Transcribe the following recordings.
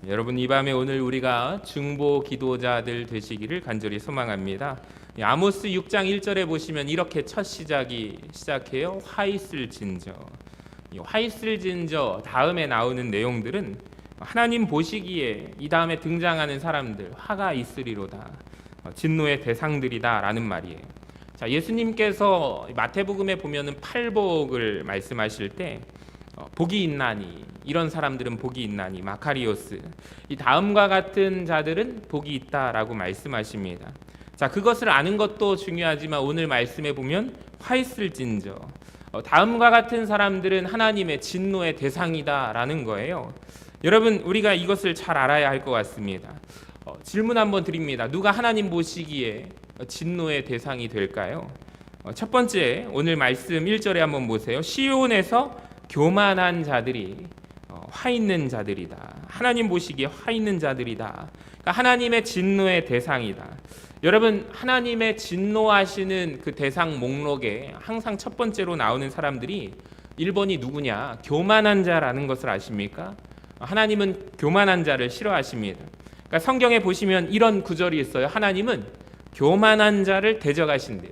여러분, 이 밤에 오늘 우리가 중보 기도자들 되시기를 간절히 소망합니다. 아모스 6장 1절에 보시면 이렇게 첫 시작해요. 화 있을진저. 화 있을진저 다음에 나오는 내용들은 하나님 보시기에 이 다음에 등장하는 사람들 화가 있으리로다, 진노의 대상들이다 라는 말이에요. 자, 예수님께서 마태복음에 보면은 팔복을 말씀하실 때 복이 있나니, 이런 사람들은 복이 있나니, 마카리오스, 이 다음과 같은 자들은 복이 있다라고 말씀하십니다. 자, 그것을 아는 것도 중요하지만 오늘 말씀에 보면 화 있을진저, 다음과 같은 사람들은 하나님의 진노의 대상이다라는 거예요. 여러분, 우리가 이것을 잘 알아야 할 것 같습니다. 질문 한번 드립니다. 누가 하나님 보시기에 진노의 대상이 될까요? 첫 번째, 오늘 말씀 1절에 한번 보세요. 시온에서 교만한 자들이 화 있는 자들이다. 하나님 보시기에 화 있는 자들이다. 그러니까 하나님의 진노의 대상이다. 여러분, 하나님의 진노하시는 그 대상 목록에 항상 첫 번째로 나오는 사람들이 1번이 누구냐? 교만한 자라는 것을 아십니까? 하나님은 교만한 자를 싫어하십니다. 그러니까 성경에 보시면 이런 구절이 있어요. 하나님은 교만한 자를 대적하신대요.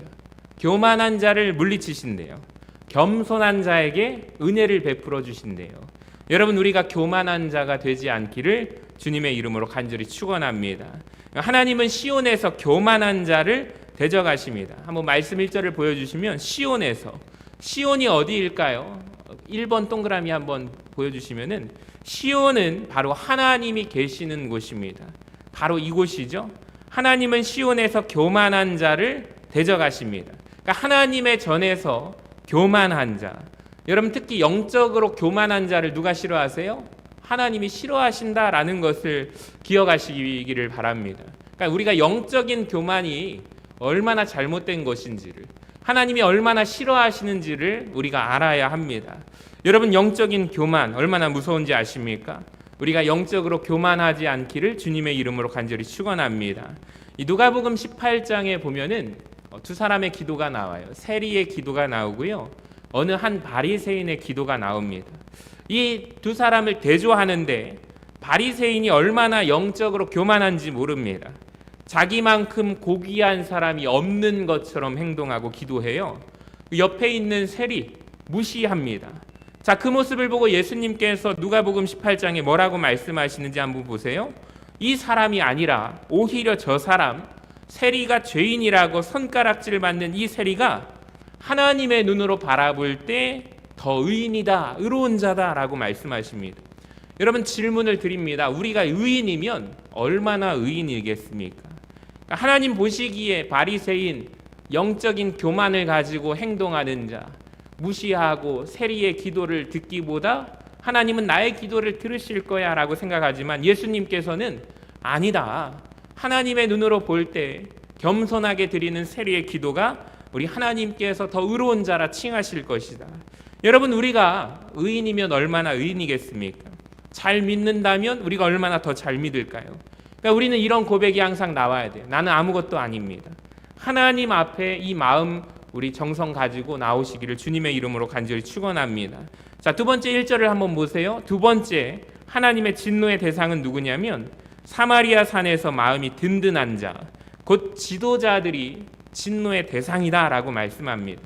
교만한 자를 물리치신대요. 겸손한 자에게 은혜를 베풀어 주신대요. 여러분, 우리가 교만한 자가 되지 않기를 주님의 이름으로 간절히 축원합니다. 하나님은 시온에서 교만한 자를 대적하십니다. 한번 말씀 1절을 보여주시면 시온이 어디일까요? 1번 동그라미 한번 보여주시면은 시온은 바로 하나님이 계시는 곳입니다. 바로 이곳이죠. 하나님은 시온에서 교만한 자를 대적하십니다. 그러니까 하나님의 전에서 교만한 자, 여러분 특히 영적으로 교만한 자를 누가 싫어하세요? 하나님이 싫어하신다라는 것을 기억하시기를 바랍니다. 그러니까 우리가 영적인 교만이 얼마나 잘못된 것인지를, 하나님이 얼마나 싫어하시는지를 우리가 알아야 합니다. 여러분, 영적인 교만 얼마나 무서운지 아십니까? 우리가 영적으로 교만하지 않기를 주님의 이름으로 간절히 축원합니다. 이 누가복음 18장에 보면은 두 사람의 기도가 나와요. 세리의 기도가 나오고요, 어느 한 바리새인의 기도가 나옵니다. 이 두 사람을 대조하는데 바리새인이 얼마나 영적으로 교만한지 모릅니다. 자기만큼 고귀한 사람이 없는 것처럼 행동하고 기도해요. 옆에 있는 세리 무시합니다. 자, 그 모습을 보고 예수님께서 누가복음 18장에 뭐라고 말씀하시는지 한번 보세요. 이 사람이 아니라 오히려 저 사람, 세리가 죄인이라고 손가락질을 받는 이 세리가 하나님의 눈으로 바라볼 때 더 의인이다, 의로운 자다라고 말씀하십니다. 여러분, 질문을 드립니다. 우리가 의인이면 얼마나 의인이겠습니까? 하나님 보시기에 바리새인, 영적인 교만을 가지고 행동하는 자, 무시하고 세리의 기도를 듣기보다 하나님은 나의 기도를 들으실 거야 라고 생각하지만 예수님께서는 아니다, 하나님의 눈으로 볼 때 겸손하게 드리는 세리의 기도가 우리 하나님께서 더 의로운 자라 칭하실 것이다. 여러분, 우리가 의인이면 얼마나 의인이겠습니까? 잘 믿는다면 우리가 얼마나 더 잘 믿을까요? 그러니까 우리는 이런 고백이 항상 나와야 돼요. 나는 아무것도 아닙니다. 하나님 앞에 이 마음, 우리 정성 가지고 나오시기를 주님의 이름으로 간절히 축원합니다. 자, 두 번째 1절을 한번 보세요. 두 번째, 하나님의 진노의 대상은 누구냐면 사마리아 산에서 마음이 든든한 자, 곧 지도자들이 진노의 대상이다라고 말씀합니다.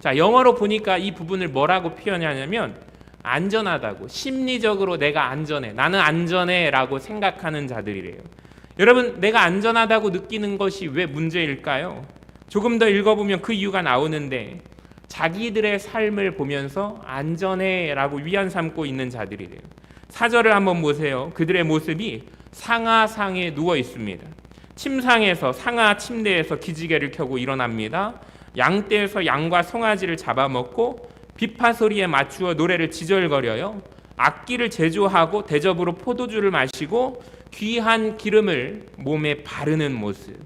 자, 영어로 보니까 이 부분을 뭐라고 표현하냐면 안전하다고, 심리적으로 내가 안전해, 나는 안전해 라고 생각하는 자들이래요. 여러분, 내가 안전하다고 느끼는 것이 왜 문제일까요? 조금 더 읽어보면 그 이유가 나오는데 자기들의 삶을 보면서 안전해 라고 위안 삼고 있는 자들이래요. 4절을 한번 보세요. 그들의 모습이 상하상에 누워 있습니다. 침상에서, 상하 침대에서 기지개를 켜고 일어납니다. 양떼에서 양과 송아지를 잡아먹고 비파 소리에 맞추어 노래를 지절거려요. 악기를 제조하고 대접으로 포도주를 마시고 귀한 기름을 몸에 바르는 모습.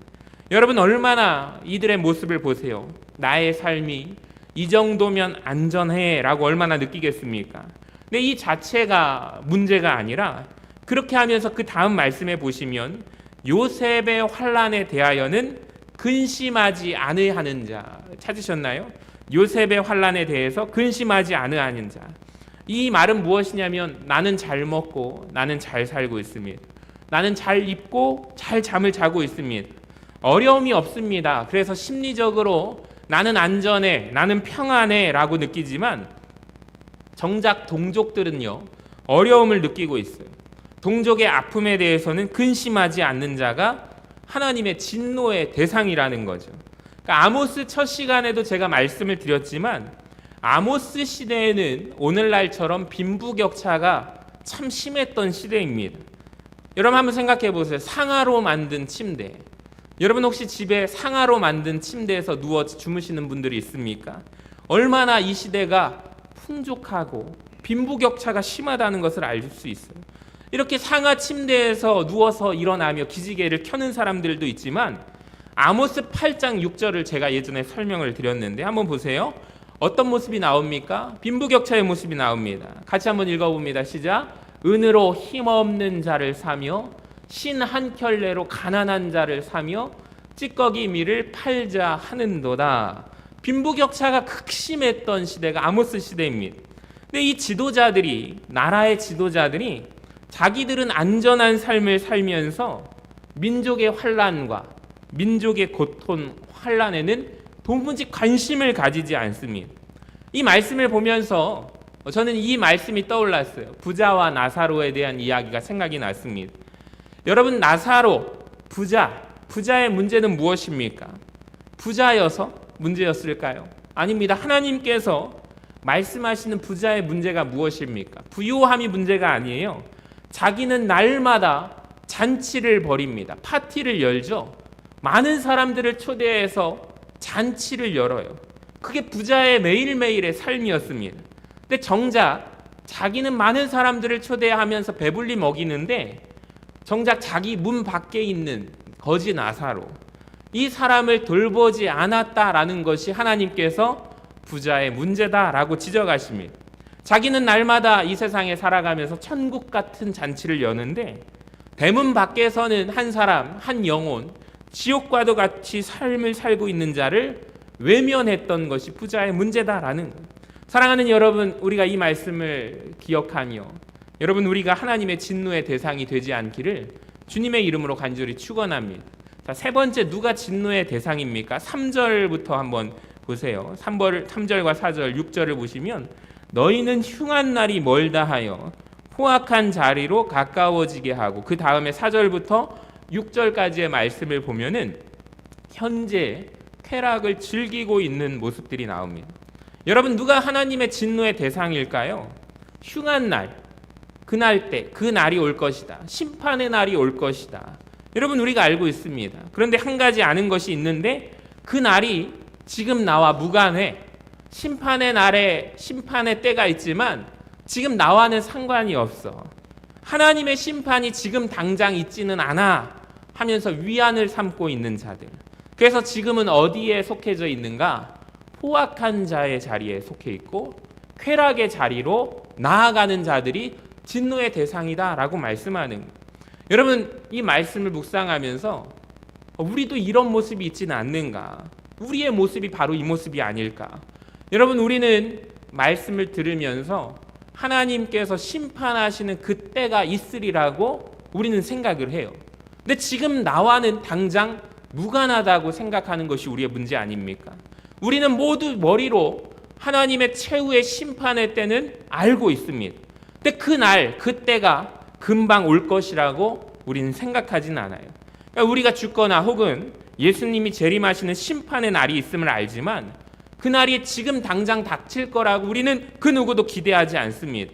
여러분, 얼마나 이들의 모습을 보세요. 나의 삶이 이 정도면 안전해 라고 얼마나 느끼겠습니까? 근데 이 자체가 문제가 아니라 그렇게 하면서 그 다음 말씀에 보시면 요셉의 환난에 대하여는 근심하지 아니하는 자, 찾으셨나요? 요셉의 환난에 대해서 근심하지 아니하는 자. 이 말은 무엇이냐면 나는 잘 먹고 나는 잘 살고 있습니다. 나는 잘 입고 잘 잠을 자고 있습니다. 어려움이 없습니다. 그래서 심리적으로 나는 안전해, 나는 평안해 라고 느끼지만 정작 동족들은요, 어려움을 느끼고 있어요. 동족의 아픔에 대해서는 근심하지 않는 자가 하나님의 진노의 대상이라는 거죠. 그러니까 아모스 첫 시간에도 제가 말씀을 드렸지만 아모스 시대에는 오늘날처럼 빈부격차가 참 심했던 시대입니다. 여러분 한번 생각해 보세요. 상아로 만든 침대. 여러분 혹시 집에 상아로 만든 침대에서 누워 주무시는 분들이 있습니까? 얼마나 이 시대가 풍족하고 빈부격차가 심하다는 것을 알 수 있어요. 이렇게 상아 침대에서 누워서 일어나며 기지개를 켜는 사람들도 있지만 아모스 8장 6절을 제가 예전에 설명을 드렸는데 한번 보세요. 어떤 모습이 나옵니까? 빈부격차의 모습이 나옵니다. 같이 한번 읽어봅니다. 시작. 은으로 힘없는 자를 사며 신 한 켤레로 가난한 자를 사며 찌꺼기 밀을 팔자 하는도다. 빈부격차가 극심했던 시대가 아모스 시대입니다. 근데 이 지도자들이, 나라의 지도자들이 자기들은 안전한 삶을 살면서 민족의 환난과 민족의 고통, 환난에는 도무지 관심을 가지지 않습니다. 이 말씀을 보면서 저는 이 말씀이 떠올랐어요. 부자와 나사로에 대한 이야기가 생각이 났습니다. 여러분, 나사로, 부자의 문제는 무엇입니까? 부자여서 문제였을까요? 아닙니다. 하나님께서 말씀하시는 부자의 문제가 무엇입니까? 부유함이 문제가 아니에요. 자기는 날마다 잔치를 벌입니다. 파티를 열죠. 많은 사람들을 초대해서 잔치를 열어요. 그게 부자의 매일매일의 삶이었습니다. 근데 정작 자기는 많은 사람들을 초대하면서 배불리 먹이는데 정작 자기 문 밖에 있는 거지 나사로, 이 사람을 돌보지 않았다라는 것이 하나님께서 부자의 문제다라고 지적하십니다. 자기는 날마다 이 세상에 살아가면서 천국 같은 잔치를 여는데 대문 밖에서는 한 사람, 한 영혼, 지옥과도 같이 삶을 살고 있는 자를 외면했던 것이 부자의 문제다라는 거예요. 사랑하는 여러분, 우리가 이 말씀을 기억하며 여러분, 우리가 하나님의 진노의 대상이 되지 않기를 주님의 이름으로 간절히 축원합니다. 자, 세 번째, 누가 진노의 대상입니까? 3절부터 한번 보세요. 3절과 4절, 6절을 보시면 너희는 흉한 날이 멀다 하여 포악한 자리로 가까워지게 하고, 그 다음에 4절부터 6절까지의 말씀을 보면은 현재 쾌락을 즐기고 있는 모습들이 나옵니다. 여러분, 누가 하나님의 진노의 대상일까요? 흉한 날, 그 날이 올 것이다. 심판의 날이 올 것이다. 여러분, 우리가 알고 있습니다. 그런데 한 가지 아는 것이 있는데 그 날이 지금 나와 무관해. 심판의 날에 심판의 때가 있지만 지금 나와는 상관이 없어. 하나님의 심판이 지금 당장 있지는 않아 하면서 위안을 삼고 있는 자들. 그래서 지금은 어디에 속해져 있는가? 포악한 자의 자리에 속해 있고 쾌락의 자리로 나아가는 자들이 진노의 대상이다라고 말씀하는 거예요. 여러분, 이 말씀을 묵상하면서 우리도 이런 모습이 있지는 않는가? 우리의 모습이 바로 이 모습이 아닐까? 여러분, 우리는 말씀을 들으면서 하나님께서 심판하시는 그때가 있으리라고 우리는 생각을 해요. 근데 지금 나와는 당장 무관하다고 생각하는 것이 우리의 문제 아닙니까? 우리는 모두 머리로 하나님의 최후의 심판의 때는 알고 있습니다. 근데 그때가 금방 올 것이라고 우리는 생각하진 않아요. 그러니까 우리가 죽거나 혹은 예수님이 재림하시는 심판의 날이 있음을 알지만 그 날이 지금 당장 닥칠 거라고 우리는 그 누구도 기대하지 않습니다.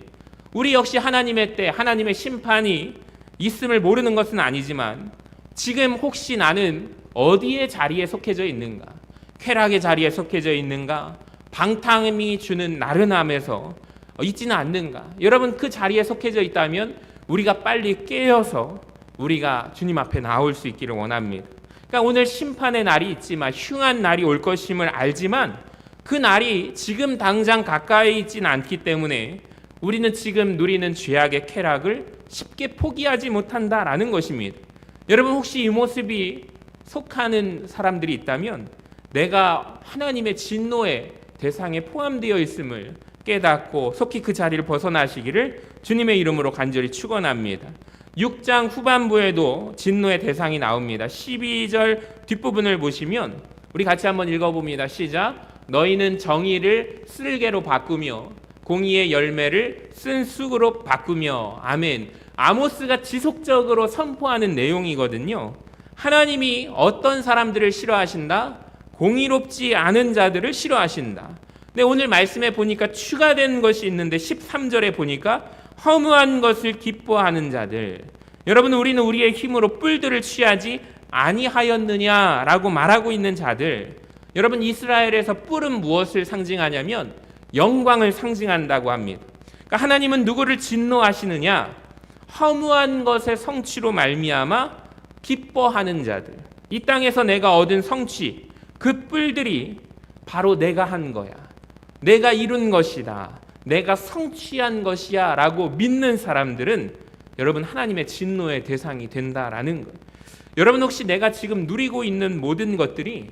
우리 역시 하나님의 때, 하나님의 심판이 있음을 모르는 것은 아니지만 지금 혹시 나는 어디의 자리에 속해져 있는가? 쾌락의 자리에 속해져 있는가? 방탕함이 주는 나른함에서 있지는 않는가? 여러분, 그 자리에 속해져 있다면 우리가 빨리 깨어서 우리가 주님 앞에 나올 수 있기를 원합니다. 그러니까 오늘 심판의 날이 있지만 흉한 날이 올 것임을 알지만 그 날이 지금 당장 가까이 있지는 않기 때문에 우리는 지금 누리는 죄악의 쾌락을 쉽게 포기하지 못한다라는 것입니다. 여러분, 혹시 이 모습이 속하는 사람들이 있다면 내가 하나님의 진노의 대상에 포함되어 있음을 깨닫고 속히 그 자리를 벗어나시기를 주님의 이름으로 간절히 축원합니다. 6장 후반부에도 진노의 대상이 나옵니다. 12절 뒷부분을 보시면 우리 같이 한번 읽어봅니다. 시작. 너희는 정의를 쓸개로 바꾸며 공의의 열매를 쓴 쑥으로 바꾸며. 아멘. 아모스가 지속적으로 선포하는 내용이거든요. 하나님이 어떤 사람들을 싫어하신다? 공의롭지 않은 자들을 싫어하신다. 근데 오늘 말씀에 보니까 추가된 것이 있는데 13절에 보니까 허무한 것을 기뻐하는 자들. 여러분, 우리는 우리의 힘으로 뿔들을 취하지 아니하였느냐라고 말하고 있는 자들. 여러분, 이스라엘에서 뿔은 무엇을 상징하냐면 영광을 상징한다고 합니다. 그러니까 하나님은 누구를 진노하시느냐? 허무한 것의 성취로 말미암아 기뻐하는 자들. 이 땅에서 내가 얻은 성취, 그 뿔들이 바로 내가 한 거야. 내가 이룬 것이다. 내가 성취한 것이야 라고 믿는 사람들은 여러분 하나님의 진노의 대상이 된다라는 거예요. 여러분, 혹시 내가 지금 누리고 있는 모든 것들이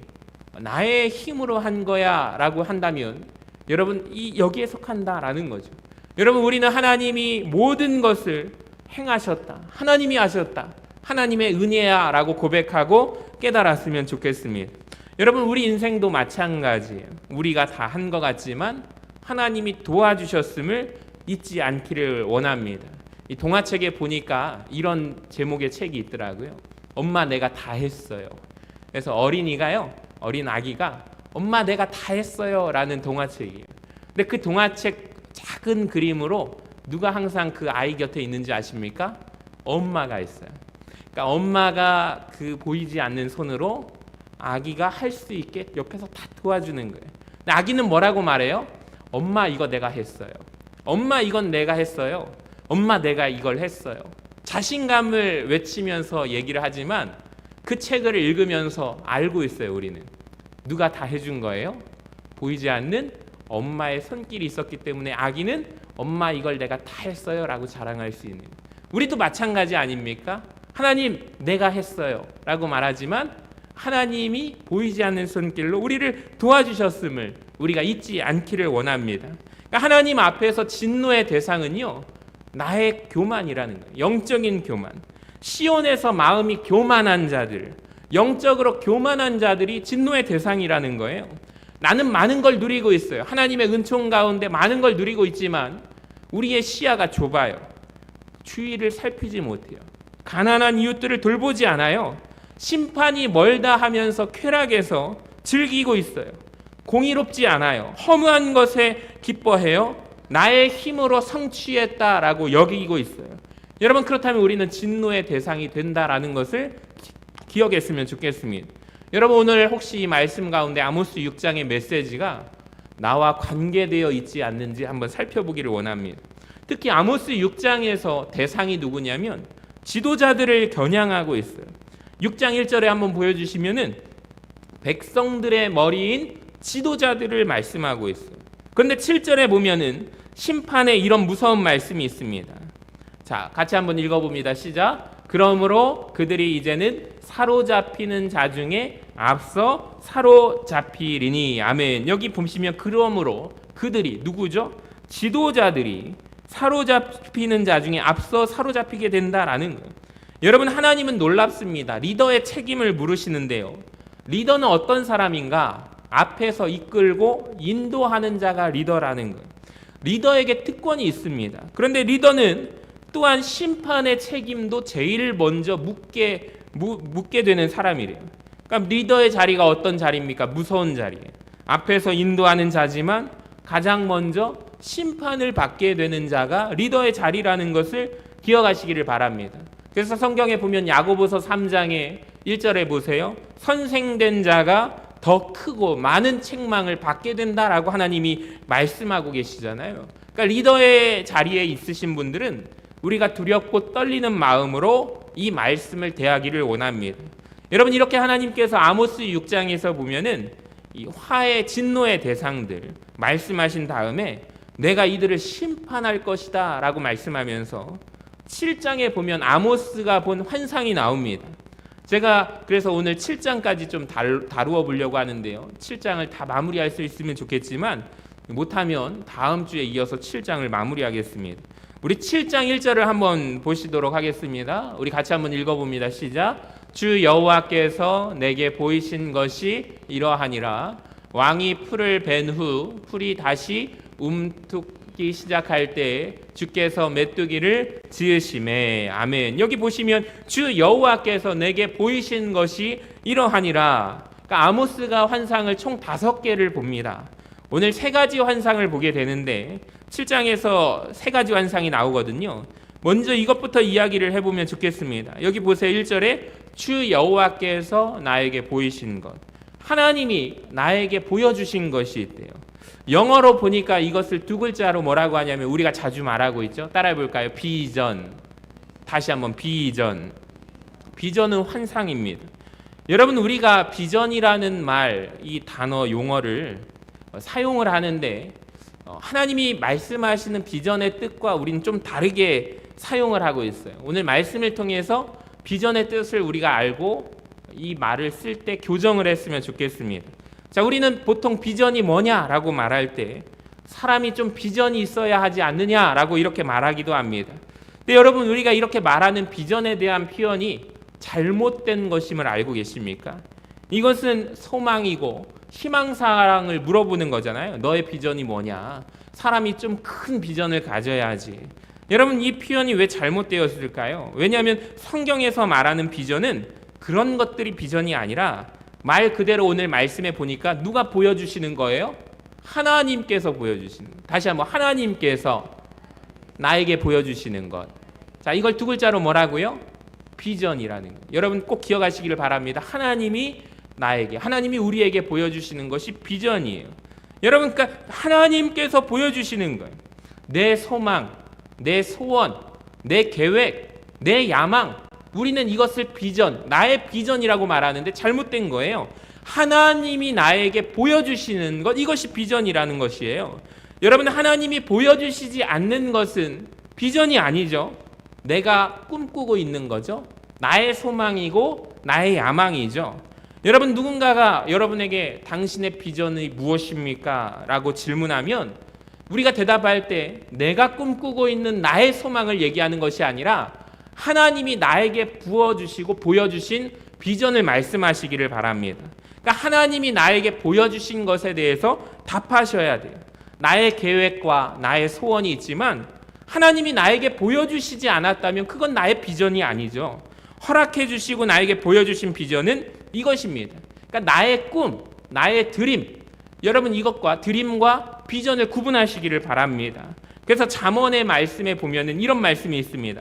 나의 힘으로 한 거야 라고 한다면 여러분 여기에 속한다라는 거죠. 여러분, 우리는 하나님이 모든 것을 행하셨다. 하나님이 하셨다. 하나님의 은혜야 라고 고백하고 깨달았으면 좋겠습니다. 여러분, 우리 인생도 마찬가지예요. 우리가 다 한 것 같지만 하나님이 도와주셨음을 잊지 않기를 원합니다. 이 동화책에 보니까 이런 제목의 책이 있더라고요. 엄마 내가 다 했어요. 그래서 어린 아기가 엄마 내가 다 했어요 라는 동화책이에요. 근데 그 동화책 작은 그림으로 누가 항상 그 아이 곁에 있는지 아십니까? 엄마가 있어요. 그러니까 엄마가 그 보이지 않는 손으로 아기가 할 수 있게 옆에서 다 도와주는 거예요. 근데 아기는 뭐라고 말해요? 엄마 이거 내가 했어요. 엄마 이건 내가 했어요. 엄마 내가 이걸 했어요. 자신감을 외치면서 얘기를 하지만 그 책을 읽으면서 알고 있어요. 우리는 누가 다 해준 거예요? 보이지 않는 엄마의 손길이 있었기 때문에 아기는 엄마 이걸 내가 다 했어요 라고 자랑할 수 있는. 우리도 마찬가지 아닙니까? 하나님 내가 했어요 라고 말하지만 하나님이 보이지 않는 손길로 우리를 도와주셨음을 우리가 잊지 않기를 원합니다. 그러니까 하나님 앞에서 진노의 대상은요, 나의 교만이라는 거예요. 영적인 교만. 시온에서 마음이 교만한 자들, 영적으로 교만한 자들이 진노의 대상이라는 거예요. 나는 많은 걸 누리고 있어요. 하나님의 은총 가운데 많은 걸 누리고 있지만 우리의 시야가 좁아요. 주위를 살피지 못해요. 가난한 이웃들을 돌보지 않아요. 심판이 멀다 하면서 쾌락해서 즐기고 있어요. 공의롭지 않아요. 허무한 것에 기뻐해요. 나의 힘으로 성취했다라고 여기고 있어요. 여러분, 그렇다면 우리는 진노의 대상이 된다라는 것을 기억했으면 좋겠습니다. 여러분, 오늘 혹시 이 말씀 가운데 아모스 6장의 메시지가 나와 관계되어 있지 않는지 한번 살펴보기를 원합니다. 특히 아모스 6장에서 대상이 누구냐면 지도자들을 겨냥하고 있어요. 6장 1절에 한번 보여주시면은 백성들의 머리인 지도자들을 말씀하고 있어요. 그런데 7절에 보면은 심판의 이런 무서운 말씀이 있습니다. 자, 같이 한번 읽어봅니다. 시작. 그러므로 그들이 이제는 사로잡히는 자 중에 앞서 사로잡히리니. 아멘. 여기 보시면 그러므로 그들이 누구죠? 지도자들이 사로잡히는 자 중에 앞서 사로잡히게 된다라는 거예요. 여러분, 하나님은 놀랍습니다. 리더의 책임을 물으시는데요. 리더는 어떤 사람인가? 앞에서 이끌고 인도하는 자가 리더라는 거예요. 리더에게 특권이 있습니다. 그런데 리더는 또한 심판의 책임도 제일 먼저 묻게 되는 사람이래요. 그러니까 리더의 자리가 어떤 자리입니까? 무서운 자리예요. 앞에서 인도하는 자지만 가장 먼저 심판을 받게 되는 자가 리더의 자리라는 것을 기억하시기를 바랍니다. 그래서 성경에 보면 야고보서 3장의 1절에 보세요. 선생된 자가 더 크고 많은 책망을 받게 된다라고 하나님이 말씀하고 계시잖아요. 그러니까 리더의 자리에 있으신 분들은 우리가 두렵고 떨리는 마음으로 이 말씀을 대하기를 원합니다. 여러분, 이렇게 하나님께서 아모스 6장에서 보면은 이 화의 진노의 대상들 말씀하신 다음에 내가 이들을 심판할 것이다 라고 말씀하면서 7장에 보면 아모스가 본 환상이 나옵니다. 제가 그래서 오늘 7장까지 좀 다루어 보려고 하는데요. 7장을 다 마무리할 수 있으면 좋겠지만 못하면 다음 주에 이어서 7장을 마무리하겠습니다. 우리 7장 1절을 한번 보시도록 하겠습니다. 우리 같이 한번 읽어봅니다. 시작. 주 여호와께서 내게 보이신 것이 이러하니라. 왕이 풀을 벤 후 풀이 다시 움트기 시작할 때 주께서 메뚜기를 지으심에. 아멘. 여기 보시면 주 여호와께서 내게 보이신 것이 이러하니라. 그러니까 아모스가 환상을 총 5개를 봅니다. 오늘 3가지 환상을 보게 되는데 7장에서 3가지 환상이 나오거든요. 먼저 이것부터 이야기를 해보면 좋겠습니다. 여기 보세요. 1절에 주 여호와께서 나에게 보이신 것, 하나님이 나에게 보여주신 것이 있대요. 영어로 보니까 이것을 2글자로 뭐라고 하냐면 우리가 자주 말하고 있죠. 따라해 볼까요? 비전. 다시 한번 비전. 비전은 환상입니다. 여러분, 우리가 비전이라는 말, 이 단어 용어를 사용을 하는데 하나님이 말씀하시는 비전의 뜻과 우리는 좀 다르게 사용을 하고 있어요. 오늘 말씀을 통해서 비전의 뜻을 우리가 알고 이 말을 쓸 때 교정을 했으면 좋겠습니다. 자, 우리는 보통 비전이 뭐냐라고 말할 때 사람이 좀 비전이 있어야 하지 않느냐라고 이렇게 말하기도 합니다. 근데 여러분, 우리가 이렇게 말하는 비전에 대한 표현이 잘못된 것임을 알고 계십니까? 이것은 소망이고 희망사항을 물어보는 거잖아요. 너의 비전이 뭐냐? 사람이 좀 큰 비전을 가져야지. 여러분, 이 표현이 왜 잘못되었을까요? 왜냐하면 성경에서 말하는 비전은 그런 것들이 비전이 아니라 말 그대로 오늘 말씀에 보니까 누가 보여주시는 거예요? 하나님께서 보여주시는 것. 다시 한번, 하나님께서 나에게 보여주시는 것. 자, 이걸 2글자로 뭐라고요? 비전이라는 것. 여러분 꼭 기억하시기를 바랍니다. 하나님이 나에게, 하나님이 우리에게 보여주시는 것이 비전이에요. 여러분, 그러니까 하나님께서 보여주시는 거예요. 내 소망, 내 소원, 내 계획, 내 야망, 우리는 이것을 비전, 나의 비전이라고 말하는데 잘못된 거예요. 하나님이 나에게 보여주시는 것, 이것이 비전이라는 것이에요. 여러분, 하나님이 보여주시지 않는 것은 비전이 아니죠. 내가 꿈꾸고 있는 거죠. 나의 소망이고 나의 야망이죠. 여러분, 누군가가 여러분에게 당신의 비전이 무엇입니까? 라고 질문하면 우리가 대답할 때 내가 꿈꾸고 있는 나의 소망을 얘기하는 것이 아니라 하나님이 나에게 부어주시고 보여주신 비전을 말씀하시기를 바랍니다. 그러니까 하나님이 나에게 보여주신 것에 대해서 답하셔야 돼요. 나의 계획과 나의 소원이 있지만 하나님이 나에게 보여주시지 않았다면 그건 나의 비전이 아니죠. 허락해 주시고 나에게 보여주신 비전은 이것입니다. 그러니까 나의 꿈, 나의 드림, 여러분 이것과 드림과 비전을 구분하시기를 바랍니다. 그래서 잠언의 말씀에 보면은 이런 말씀이 있습니다.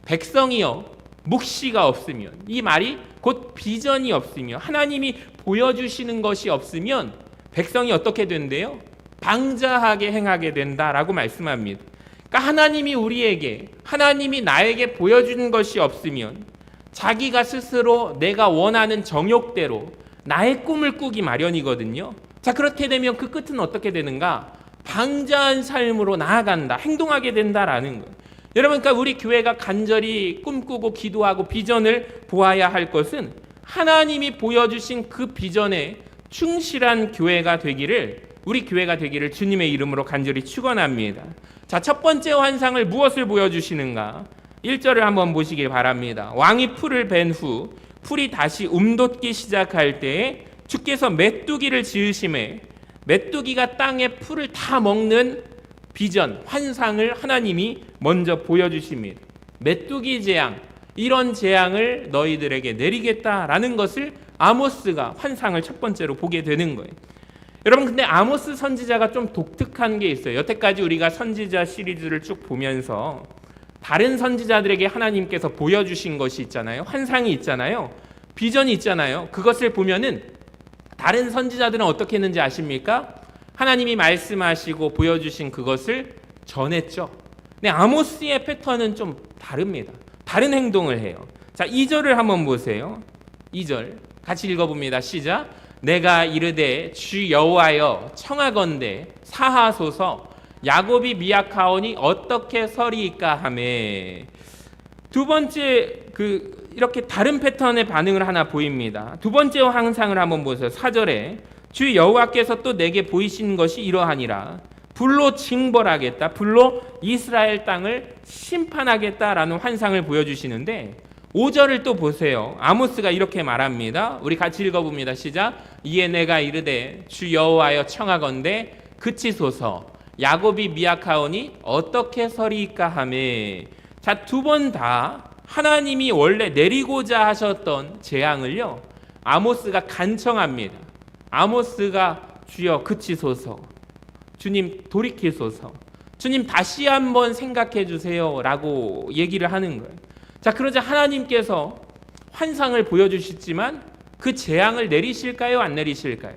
백성이여 묵시가 없으면, 이 말이 곧 비전이 없으며 하나님이 보여주시는 것이 없으면 백성이 어떻게 된대요? 방자하게 행하게 된다라고 말씀합니다. 그러니까 하나님이 우리에게, 하나님이 나에게 보여주는 것이 없으면 자기가 스스로 내가 원하는 정욕대로 나의 꿈을 꾸기 마련이거든요. 자, 그렇게 되면 그 끝은 어떻게 되는가? 방자한 삶으로 나아간다, 행동하게 된다라는 거예요. 여러분, 그러니까 우리 교회가 간절히 꿈꾸고 기도하고 비전을 보아야 할 것은 하나님이 보여주신 그 비전에 충실한 교회가 되기를, 우리 교회가 되기를 주님의 이름으로 간절히 축원합니다. 자, 첫 번째 환상을 무엇을 보여주시는가? 1절을 한번 보시길 바랍니다. 왕이 풀을 벤 후 풀이 다시 움돋기 시작할 때에 주께서 메뚜기를 지으심에, 메뚜기가 땅에 풀을 다 먹는 비전, 환상을 하나님이 먼저 보여주십니다. 메뚜기 재앙, 이런 재앙을 너희들에게 내리겠다라는 것을 아모스가 환상을 첫 번째로 보게 되는 거예요. 여러분, 근데 아모스 선지자가 좀 독특한 게 있어요. 여태까지 우리가 선지자 시리즈를 쭉 보면서 다른 선지자들에게 하나님께서 보여주신 것이 있잖아요. 환상이 있잖아요. 비전이 있잖아요. 그것을 보면은 다른 선지자들은 어떻게 했는지 아십니까? 하나님이 말씀하시고 보여주신 그것을 전했죠. 근데 아모스의 패턴은 좀 다릅니다. 다른 행동을 해요. 자, 2절을 한번 보세요. 2절 같이 읽어봅니다. 시작. 내가 이르되 주 여호와여 청하건대 사하소서, 야곱이 미약하오니 어떻게 서리이까 하매. 두 번째, 이렇게 다른 패턴의 반응을 하나 보입니다. 두 번째 환상을 한번 보세요. 4절에 주 여호와께서 또 내게 보이신 것이 이러하니라. 불로 징벌하겠다. 불로 이스라엘 땅을 심판하겠다라는 환상을 보여주시는데 5절을 또 보세요. 아모스가 이렇게 말합니다. 우리 같이 읽어봅니다. 시작. 이에 내가 이르되 주 여호와여 청하건대 그치소서. 야곱이 미약하오니 어떻게 서리이까 하매. 자, 두 번 다 하나님이 원래 내리고자 하셨던 재앙을요, 아모스가 간청합니다. 아모스가 주여 그치소서, 주님 돌이키소서, 주님 다시 한번 생각해 주세요 라고 얘기를 하는 거예요. 자, 그러자 하나님께서 환상을 보여주시지만 그 재앙을 내리실까요? 안 내리실까요?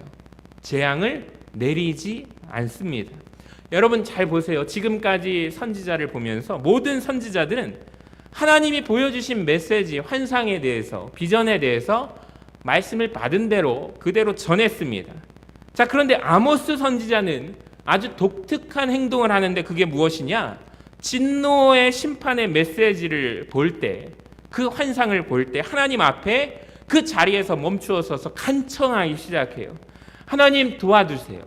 재앙을 내리지 않습니다. 여러분 잘 보세요. 지금까지 선지자를 보면서 모든 선지자들은 하나님이 보여주신 메시지, 환상에 대해서, 비전에 대해서 말씀을 받은 대로 그대로 전했습니다. 자, 그런데 아모스 선지자는 아주 독특한 행동을 하는데 그게 무엇이냐? 진노의 심판의 메시지를 볼 때, 그 환상을 볼 때 하나님 앞에 그 자리에서 멈추어 서서 간청하기 시작해요. 하나님 도와주세요.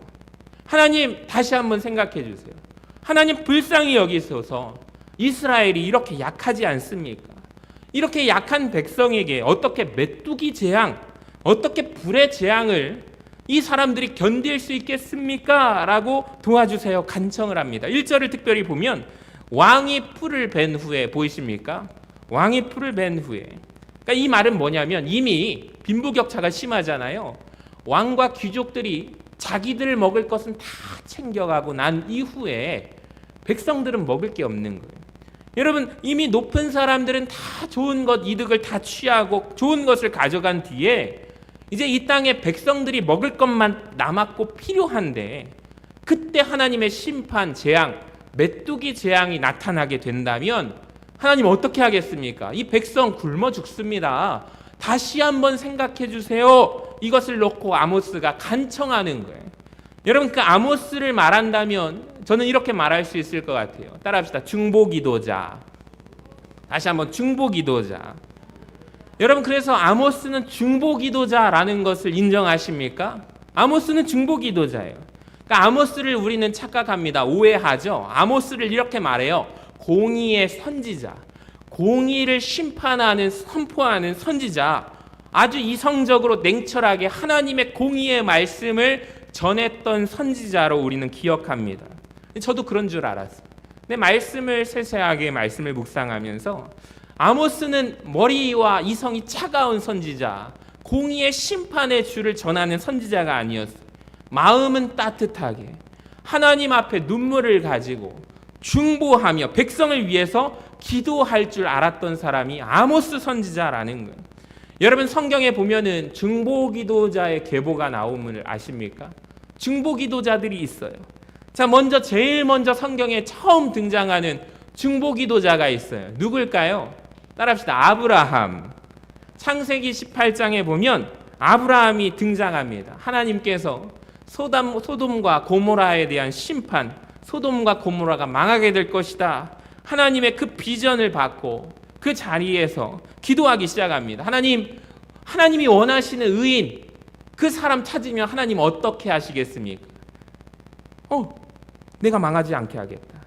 하나님 다시 한번 생각해 주세요. 하나님 불쌍히 여기소서. 이스라엘이 이렇게 약하지 않습니까? 이렇게 약한 백성에게 어떻게 메뚜기 재앙, 어떻게 불의 재앙을 이 사람들이 견딜 수 있겠습니까? 라고 도와주세요. 간청을 합니다. 1절을 특별히 보면 왕이 풀을 벤 후에, 보이십니까? 왕이 풀을 벤 후에. 그러니까 이 말은 뭐냐면 이미 빈부격차가 심하잖아요. 왕과 귀족들이 자기들 먹을 것은 다 챙겨가고 난 이후에 백성들은 먹을 게 없는 거예요. 여러분, 이미 높은 사람들은 다 좋은 것, 이득을 다 취하고 좋은 것을 가져간 뒤에 이제 이 땅에 백성들이 먹을 것만 남았고 필요한데, 그때 하나님의 심판, 재앙, 메뚜기 재앙이 나타나게 된다면 하나님 어떻게 하겠습니까? 이 백성 굶어 죽습니다. 다시 한번 생각해 주세요. 이것을 놓고 아모스가 간청하는 거예요. 여러분, 그 아모스를 말한다면 저는 이렇게 말할 수 있을 것 같아요. 따라합시다. 중보기도자. 다시 한번 중보기도자. 여러분, 그래서 아모스는 중보기도자라는 것을 인정하십니까? 아모스는 중보기도자예요. 그러니까 아모스를 우리는 착각합니다. 오해하죠. 아모스를 이렇게 말해요. 공의의 선지자, 공의를 심판하는, 선포하는 선지자, 아주 이성적으로 냉철하게 하나님의 공의의 말씀을 전했던 선지자로 우리는 기억합니다. 저도 그런 줄 알았어요. 근데 말씀을 세세하게 말씀을 묵상하면서 아모스는 머리와 이성이 차가운 선지자, 공의의 심판의 주를 전하는 선지자가 아니었어요. 마음은 따뜻하게 하나님 앞에 눈물을 가지고 중보하며 백성을 위해서 기도할 줄 알았던 사람이 아모스 선지자라는 거예요. 여러분, 성경에 보면은 중보기도자의 계보가 나옴을 아십니까? 중보기도자들이 있어요. 자, 제일 먼저 성경에 처음 등장하는 중보기도자가 있어요. 누굴까요? 따라합시다. 아브라함. 창세기 18장에 보면 아브라함이 등장합니다. 하나님께서 소돔과 고모라에 대한 심판, 소돔과 고모라가 망하게 될 것이다, 하나님의 그 비전을 받고 그 자리에서 기도하기 시작합니다. 하나님이 원하시는 의인, 그 사람 찾으면 하나님 어떻게 하시겠습니까? 내가 망하지 않게 하겠다.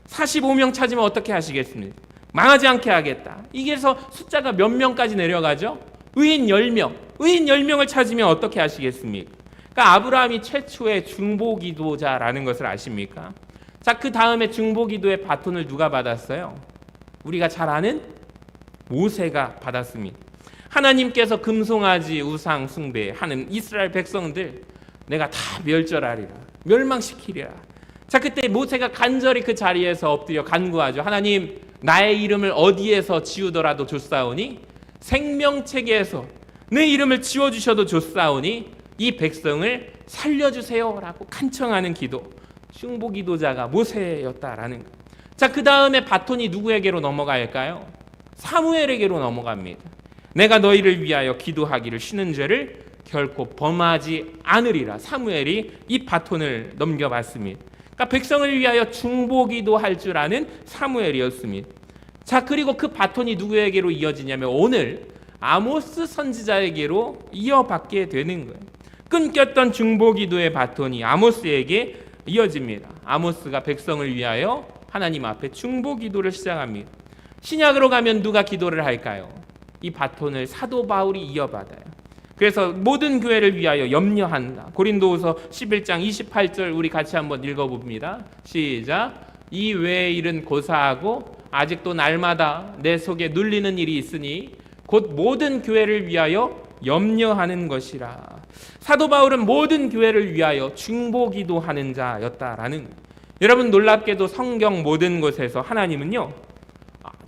45명 찾으면 어떻게 하시겠습니까? 망하지 않게 하겠다. 이게서 숫자가 몇 명까지 내려가죠? 의인 10명. 의인 10명을 찾으면 어떻게 하시겠습니까? 그러니까 아브라함이 최초의 중보기도자라는 것을 아십니까? 자, 그 다음에 중보기도의 바톤을 누가 받았어요? 우리가 잘 아는 모세가 받았습니다. 하나님께서 금송아지 우상 숭배하는 이스라엘 백성들 내가 다 멸절하리라, 멸망시키리라. 자, 그때 모세가 간절히 그 자리에서 엎드려 간구하죠. 하나님, 나의 이름을 어디에서 지우더라도 좋사오니, 생명책에서 내 이름을 지워주셔도 좋사오니 이 백성을 살려주세요 라고 간청하는 기도, 중보기도자가 모세였다라는 것. 자, 그 다음에 바톤이 누구에게로 넘어갈까요? 사무엘에게로 넘어갑니다. 내가 너희를 위하여 기도하기를 쉬는 죄를 결코 범하지 않으리라. 사무엘이 이 바톤을 넘겨받습니다. 그러니까 백성을 위하여 중보기도할 줄 아는 사무엘이었습니다. 자, 그리고 그 바톤이 누구에게로 이어지냐면 오늘 아모스 선지자에게로 이어받게 되는 거예요. 끊겼던 중보기도의 바톤이 아모스에게 이어집니다. 아모스가 백성을 위하여 하나님 앞에 중보기도를 시작합니다. 신약으로 가면 누가 기도를 할까요? 이 바톤을 사도 바울이 이어받아요. 그래서 모든 교회를 위하여 염려한다. 고린도후서 11장 28절 우리 같이 한번 읽어봅니다. 시작. 이 외의 일은 고사하고 아직도 날마다 내 속에 눌리는 일이 있으니 곧 모든 교회를 위하여 염려하는 것이라. 사도 바울은 모든 교회를 위하여 중보기도하는 자였다라는. 여러분, 놀랍게도 성경 모든 곳에서 하나님은요,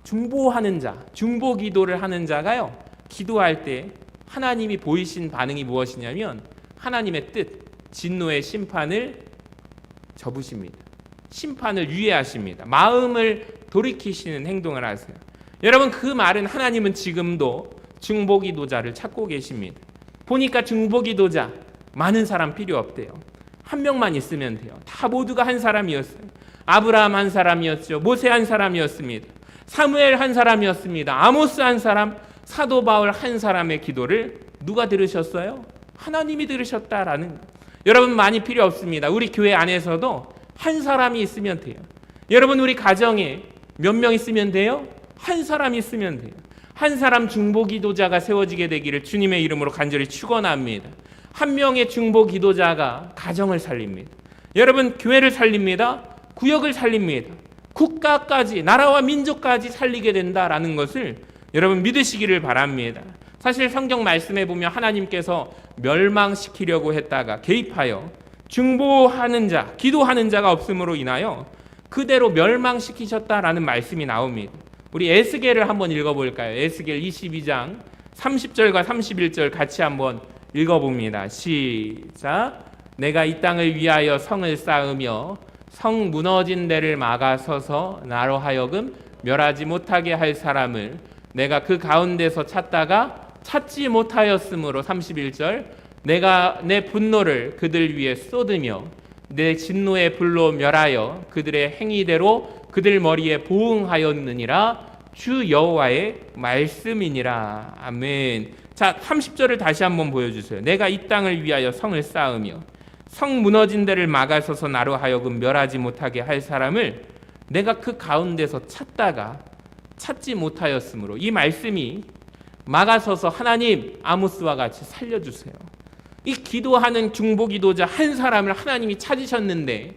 중보하는 자, 중보기도를 하는 자가요, 기도할 때 하나님이 보이신 반응이 무엇이냐면 하나님의 뜻, 진노의 심판을 접으십니다. 심판을 유예하십니다. 마음을 돌이키시는 행동을 하세요. 여러분, 그 말은 하나님은 지금도 중보기도자를 찾고 계십니다. 보니까 중보기도자 많은 사람 필요 없대요. 한 명만 있으면 돼요. 다 모두가 한 사람이었어요. 아브라함 한 사람이었죠. 모세 한 사람이었습니다. 사무엘 한 사람이었습니다. 아모스 한 사람, 사도 바울 한 사람의 기도를 누가 들으셨어요? 하나님이 들으셨다라는. 여러분, 많이 필요 없습니다. 우리 교회 안에서도 한 사람이 있으면 돼요. 여러분, 우리 가정에 몇 명 있으면 돼요? 한 사람 있으면 돼요. 한 사람 중보기도자가 세워지게 되기를 주님의 이름으로 간절히 축원합니다. 한 명의 중보기도자가 가정을 살립니다. 여러분, 교회를 살립니다. 구역을 살립니다. 국가까지, 나라와 민족까지 살리게 된다라는 것을 여러분 믿으시기를 바랍니다. 사실 성경 말씀에 보면 하나님께서 멸망시키려고 했다가 개입하여 중보하는 자, 기도하는 자가 없음으로 인하여 그대로 멸망시키셨다라는 말씀이 나옵니다. 우리 에스겔을 한번 읽어볼까요? 에스겔 22장 30절과 31절 같이 한번 읽어봅니다. 시작. 내가 이 땅을 위하여 성을 쌓으며 성 무너진 데를 막아서서 나로 하여금 멸하지 못하게 할 사람을 내가 그 가운데서 찾다가 찾지 못하였으므로 31절. 내가 내 분노를 그들 위에 쏟으며 내 진노의 불로 멸하여 그들의 행위대로 그들 머리에 보응하였느니라. 주 여호와의 말씀이니라. 아멘. 자, 30절을 다시 한번 보여주세요. 내가 이 땅을 위하여 성을 쌓으며 성 무너진 데를 막아서서 나로 하여금 멸하지 못하게 할 사람을 내가 그 가운데서 찾다가 찾지 못하였으므로. 이 말씀이 막아서서 하나님 아모스와 같이 살려주세요. 이 기도하는 중보기도자 한 사람을 하나님이 찾으셨는데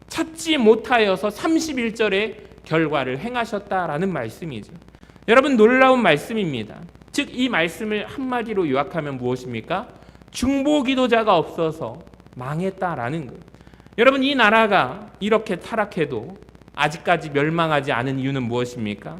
찾지 못하여서 31절에 결과를 행하셨다라는 말씀이죠. 여러분, 놀라운 말씀입니다. 즉, 이 말씀을 한마디로 요약하면 무엇입니까? 중보기도자가 없어서 망했다라는 거예요. 여러분, 이 나라가 이렇게 타락해도 아직까지 멸망하지 않은 이유는 무엇입니까?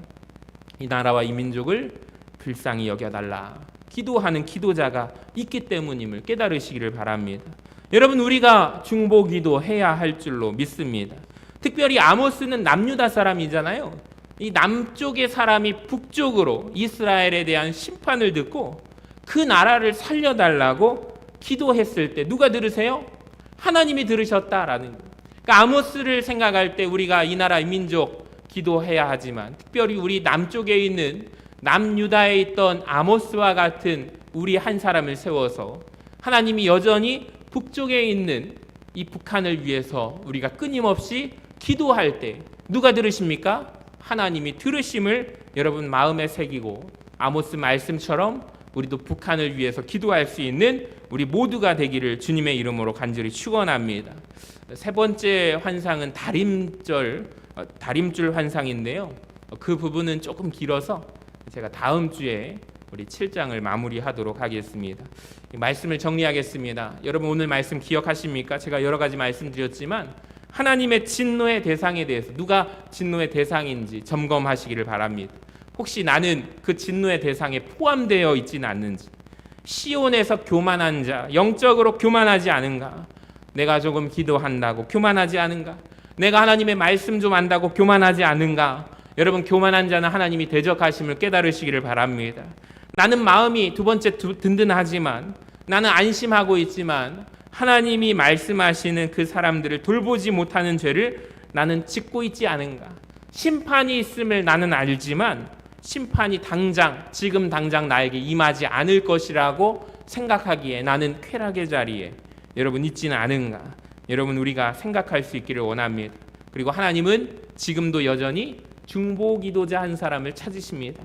이 나라와 이 민족을 불쌍히 여겨달라. 기도하는 기도자가 있기 때문임을 깨달으시기를 바랍니다. 여러분, 우리가 중보기도 해야 할 줄로 믿습니다. 특별히 아모스는 남유다 사람이잖아요. 이 남쪽의 사람이 북쪽으로 이스라엘에 대한 심판을 듣고 그 나라를 살려달라고 기도했을 때 누가 들으세요? 하나님이 들으셨다라는 거예요. 그러니까 아모스를 생각할 때 우리가 이 나라 민족 기도해야 하지만 특별히 우리 남쪽에 있는 남유다에 있던 아모스와 같은 우리 한 사람을 세워서 하나님이 여전히 북쪽에 있는 이 북한을 위해서 우리가 끊임없이 기도할 때 누가 들으십니까? 하나님이 들으심을 여러분 마음에 새기고 아모스 말씀처럼 우리도 북한을 위해서 기도할 수 있는 우리 모두가 되기를 주님의 이름으로 간절히 축원합니다. 세 번째 환상은 다림줄 환상인데요. 그 부분은 조금 길어서 제가 다음 주에 우리 7장을 마무리하도록 하겠습니다. 말씀을 정리하겠습니다. 여러분, 오늘 말씀 기억하십니까? 제가 여러 가지 말씀드렸지만 하나님의 진노의 대상에 대해서 누가 진노의 대상인지 점검하시기를 바랍니다. 혹시 나는 그 진노의 대상에 포함되어 있지는 않는지, 시온에서 교만한 자, 영적으로 교만하지 않은가? 내가 조금 기도한다고 교만하지 않은가? 내가 하나님의 말씀 좀 안다고 교만하지 않은가? 여러분, 교만한 자는 하나님이 대적하심을 깨달으시기를 바랍니다. 나는 마음이 두 번째 든든하지만, 나는 안심하고 있지만 하나님이 말씀하시는 그 사람들을 돌보지 못하는 죄를 나는 짓고 있지 않은가? 심판이 있음을 나는 알지만 심판이 지금 당장 나에게 임하지 않을 것이라고 생각하기에 나는 쾌락의 자리에 여러분 있지는 않은가? 여러분 우리가 생각할 수 있기를 원합니다. 그리고 하나님은 지금도 여전히 중보기도자 한 사람을 찾으십니다.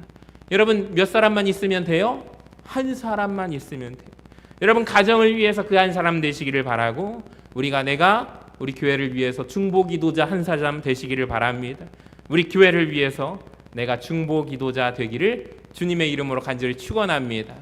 여러분 몇 사람만 있으면 돼요? 한 사람만 있으면 돼요. 여러분 가정을 위해서 그 한 사람 되시기를 바라고 내가 우리 교회를 위해서 중보기도자 한 사람 되시기를 바랍니다. 우리 교회를 위해서 내가 중보기도자 되기를 주님의 이름으로 간절히 축원합니다.